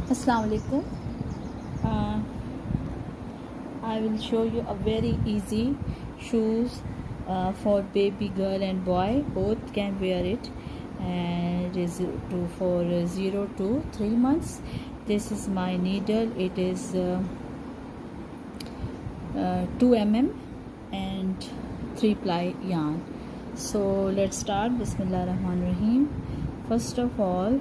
Assalamu alaikum. I will show you a very easy shoes for baby girl and boy, both can wear it, and it is for 0 to 3 months. This is my needle. It is 2 mm and 3 ply yarn. So let's start. Bismillah Rahman Rahim. First of all,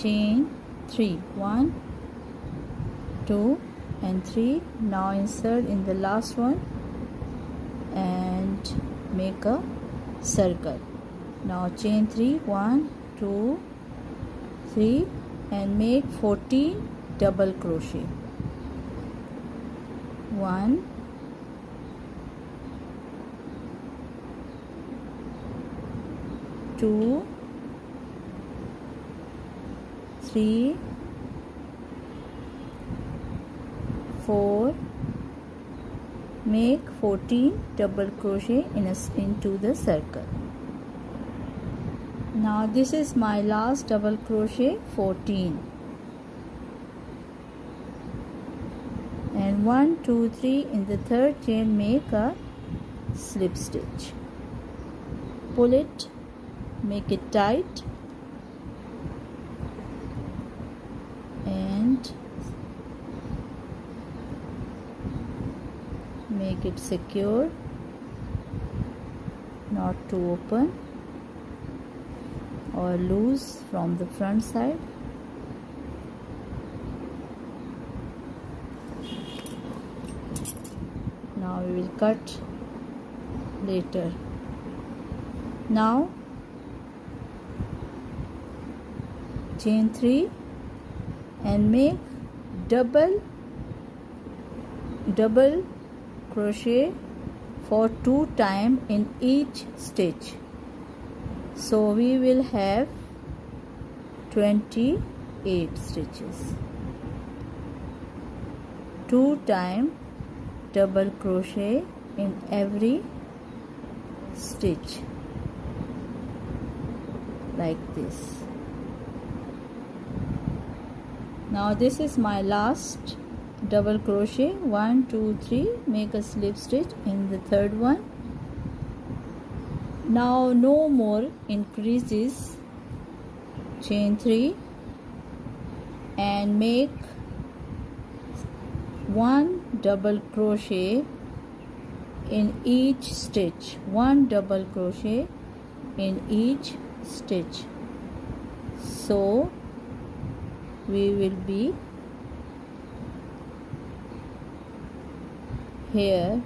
chain 3, 1, 2 and 3. Now insert in the last one and make a circle. Now chain 3, 1, 2, 3 and make 14 double crochet. 1, 2, 3, 4, make 14 double crochet into the circle. Now this is my last double crochet, 14, and 1, 2, 3 in the third chain make a slip stitch. Pull it, make it tight and make it secure, not too open or loose from the front side. Now we will cut later. Now chain 3 and make double crochet for 2 times in each stitch. So we will have 28 stitches. 2 times double crochet in every stitch like this. Now this is my last double crochet, 1, 2, 3, make a slip stitch in the third one. Now no more increases, chain 3 and make 1 double crochet in each stitch, 1 double crochet in each stitch. So we will be here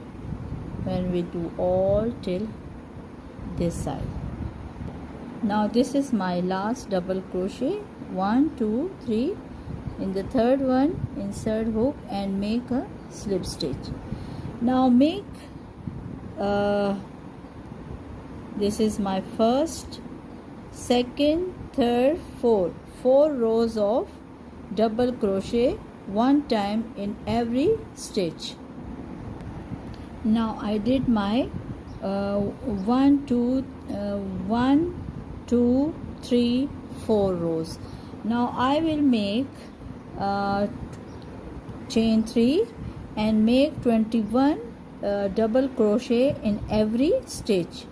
when we do all till this side. Now this is my last double crochet, 1, 2, 3 in the third one, insert hook and make a slip stitch. Now make this is my first, second, third, fourth, 4 rows of double crochet 1 time in every stitch. Now I did my 1, 2, 3, 4 rows. Now I will make chain 3 and make 21 double crochet in every stitch.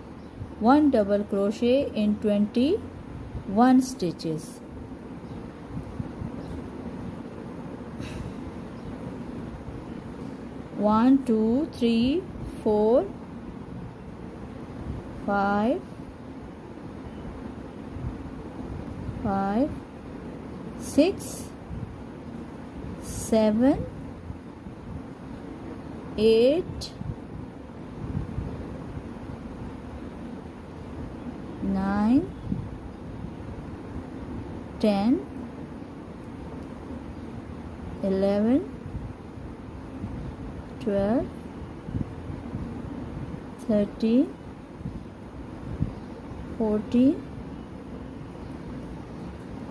1 double crochet in 21 stitches. One, 2, 3, 4, 5, 6, 7, 8, 9, 10, 11, 12, 13, 14,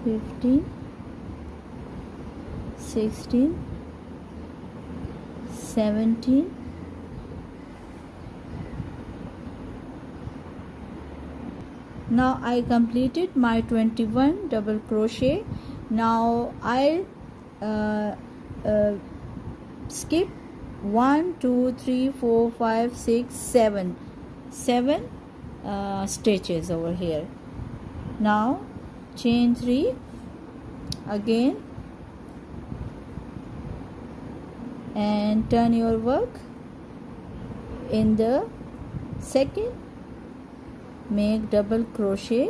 15, 16, 17, now I completed my 21 double crochet Now I'll skip 1 2 3 4 5 6 7 stitches over here. Now chain 3 again and turn your work. In the second, make double crochet.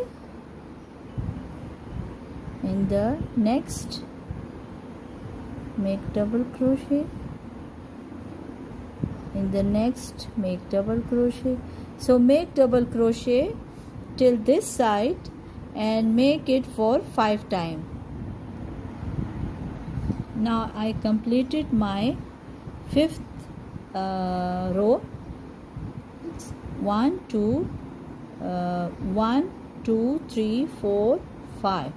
In the next, make double crochet. In the next, make double crochet. So make double crochet till this side and make it for 5 times. Now I completed my 5th row. 1 2 3 4 5.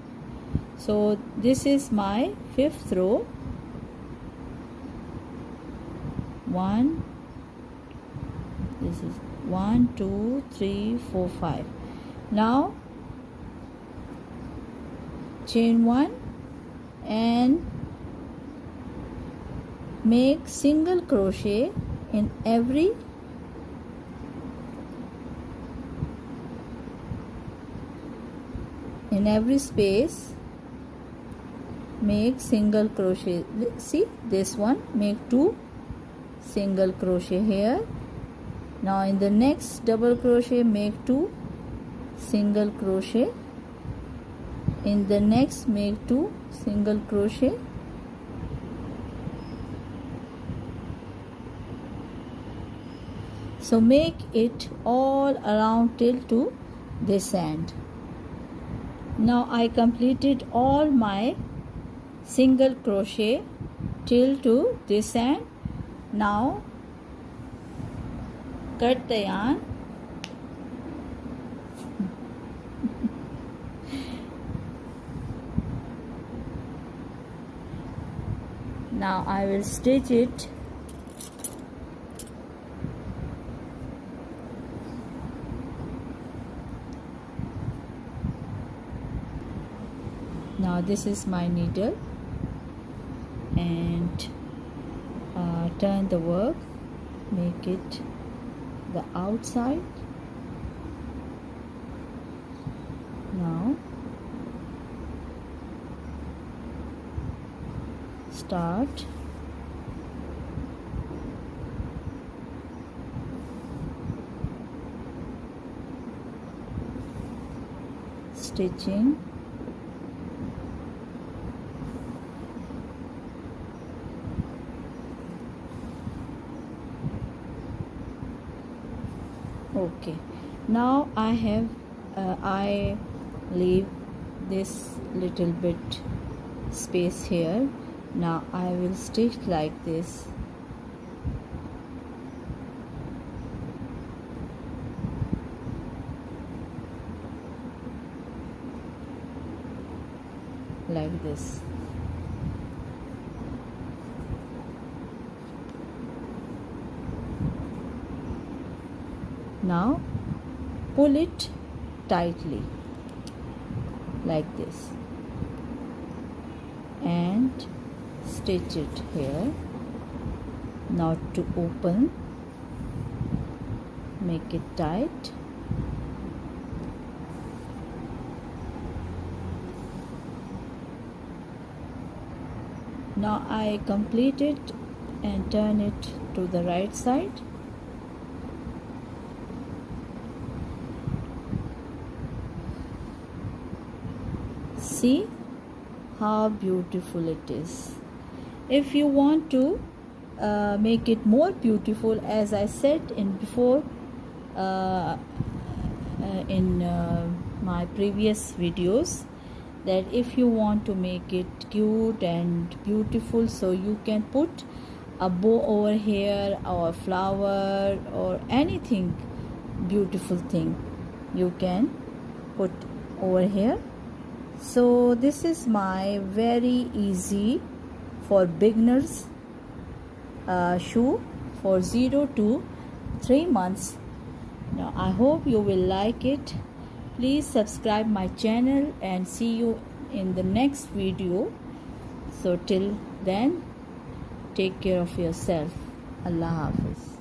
So this is my 5th row. 1, this is 1 2 3 4 5. Now chain 1 and make single crochet in every space. Make single crochet. See this one, make 2 single crochet here. Now in the next double crochet, make 2 single crochet. In the next, make 2 single crochet. So make it all around till to this end. Now I completed all my single crochet till to this end. Now cut the yarn. Now I will stitch it. Now this is my needle and turn the work, make it the outside. Now start stitching. Okay, now I leave this little bit space here. Now I will stitch like this. Like this. Now pull it tightly like this and stitch it here. Now to open, make it tight. Now I complete it and turn it to the right side. See how beautiful it is. If you want to make it more beautiful, as I said in before in my previous videos, that if you want to make it cute and beautiful, so you can put a bow over here or a flower or anything beautiful thing you can put over here. So this is my very easy for beginners shoe for 0 to 3 months. Now I hope you will like it. Please subscribe my channel and see you in the next video. So till then, take care of yourself. Allah Hafiz.